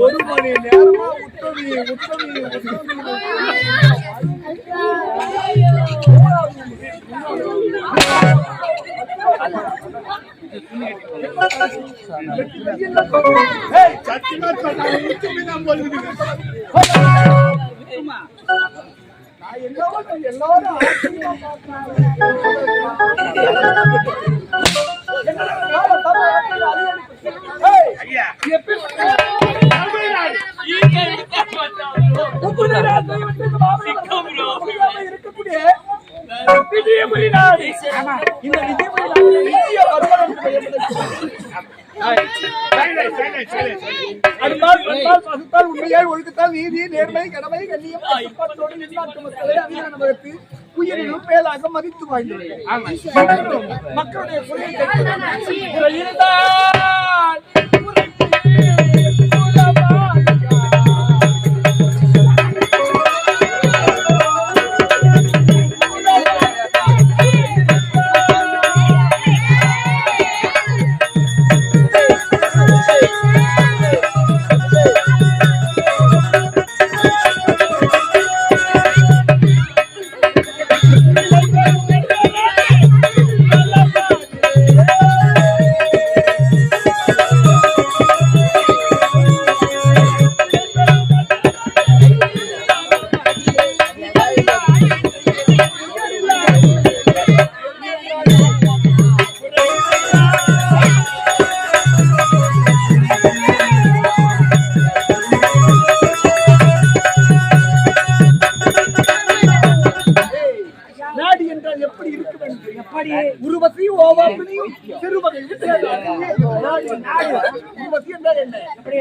ஒரு மணி நேரமா உத்தவி உத்தவி உத்தவி எல்லாரும் இருக்கக்கூடிய உண்மையால் ஒழுக்கத்தால் நீதி நேர்மை கடமை கண்ணியம் நமக்கு உயிரினும் மேலாக மதித்து வாழ்ந்தது மக்களுடைய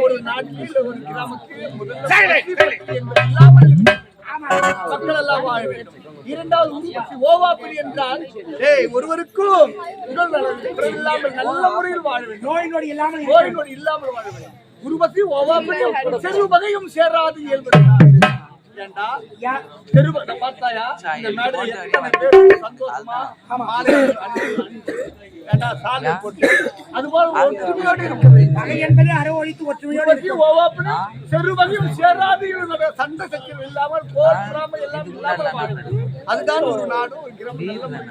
ஒரு நாட்டில் ஒரு கிராமத்தில் மக்கள் எல்லாம் வாழ வேண்டும். இரண்டாவது ஓவாப்பிரி என்றால் ஒருவருக்கும் உடல் இல்லாமல் நல்ல முறையில் வாழ வேண்டும், நோய் நொடி இல்லாமல் வாழ வேண்டும். உருவத்தி ஓவாப்பிரி செரு வகையும் சேராது இயல்பு. பார்த்தாயா இந்த மேடை எத்தனை பேர் சந்தோஷமா அதுபோல செருவகையும் சேராது சண்டை சச்சரவு இல்லாமல் போர் பொறாமை எல்லாம் இல்லாமல் அதுதான் ஒரு நாடு ஒரு கிராமம்.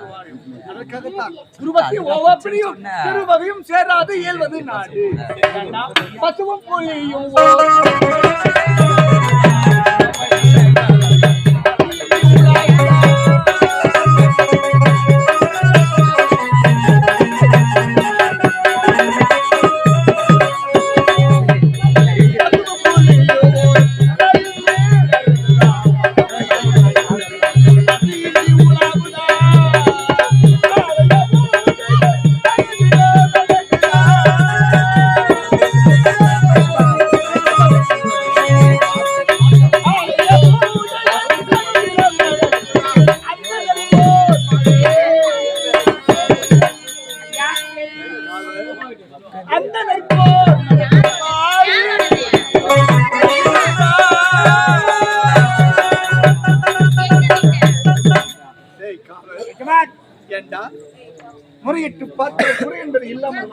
அதற்காகத்தான் குருபத்தி ஓவாப்பிரியும் செருவகையும் சேராது இயல்வது நாடு. பசுவும் புலியும் முறையிட்டு பார்த்து முறை என்பது இல்லாமல்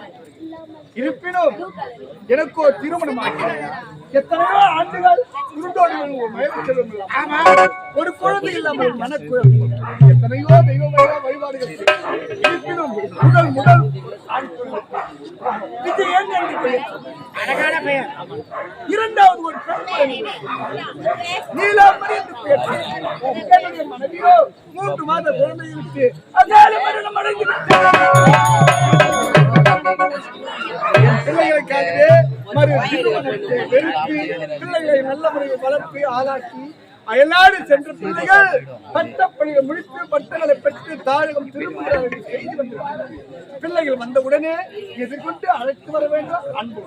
இருப்பினும் எனக்கோ திருமணமாக எத்தனையோ ஆண்டுகள் ஒரு குழந்தை இல்லாமல் மனக்குழப்பம் எத்தனையோ தெய்வ வழிபாடுகள் இருப்பினும் முதல் விஜயன் என்று பெயர், அழகான பெயர். இரண்டாவது ஒரு நீலாம்பரி என்று பெயர். மனைவியோ 3 மாத குழந்தையை விட்டு அகால மரணம் அடைந்துவிட்டார். பிள்ளைகளுக்காகவே பிள்ளைகளை நல்ல முறையில் வளர்த்து ஆளாக்கி அயல்நாடு சென்ற பிள்ளைகள் பட்டப்பள்ளியை முடித்து பட்டங்களை பெற்று தாயகம் திரும்ப செய்து வந்திருக்கிறார். பிள்ளைகள் வந்தவுடனே எதிர்கொண்டு அழைத்து வர வேண்டும் அன்பு.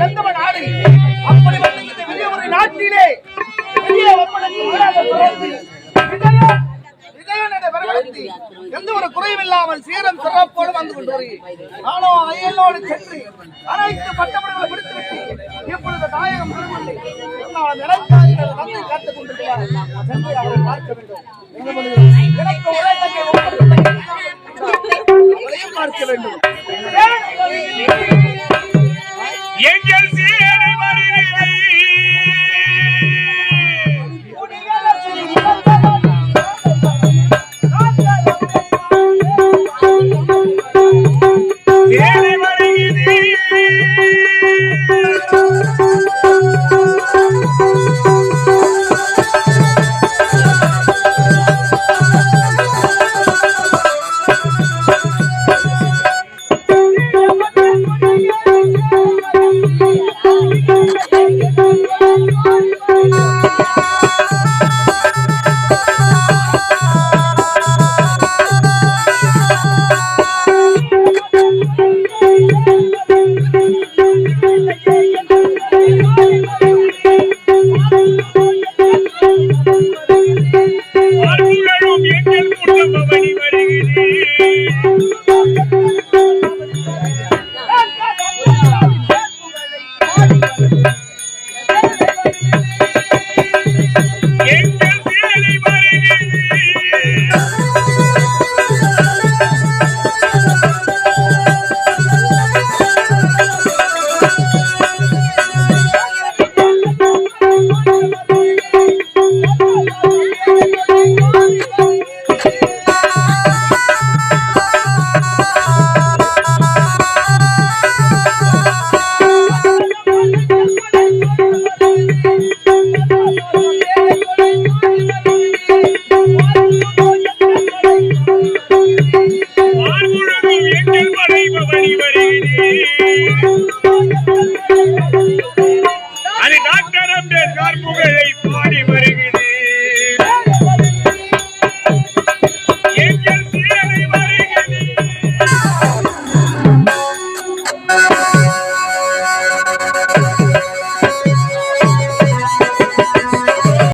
செந்தம நாடு அப்படி வந்து இந்த பெரிய ஒரு நாட்டிலே பெரிய எந்த ஒரு குறையும் இல்லாமல் சீரம் சிறப்போடு வந்து கொண்டு வருகிறேன். நானும் அயலோடு சென்று அனைத்து பட்டப்படங்களை பிடித்துவிட்டு இப்பொழுது தாயகம் திருமணி வந்து காத்துக் கொண்டிருக்கிறார். சென்று அவரை பார்க்க வேண்டும். எனக்கு பார்க்க வேண்டும். எங்கள் சீரை வருகிறது சேலை வருகிறது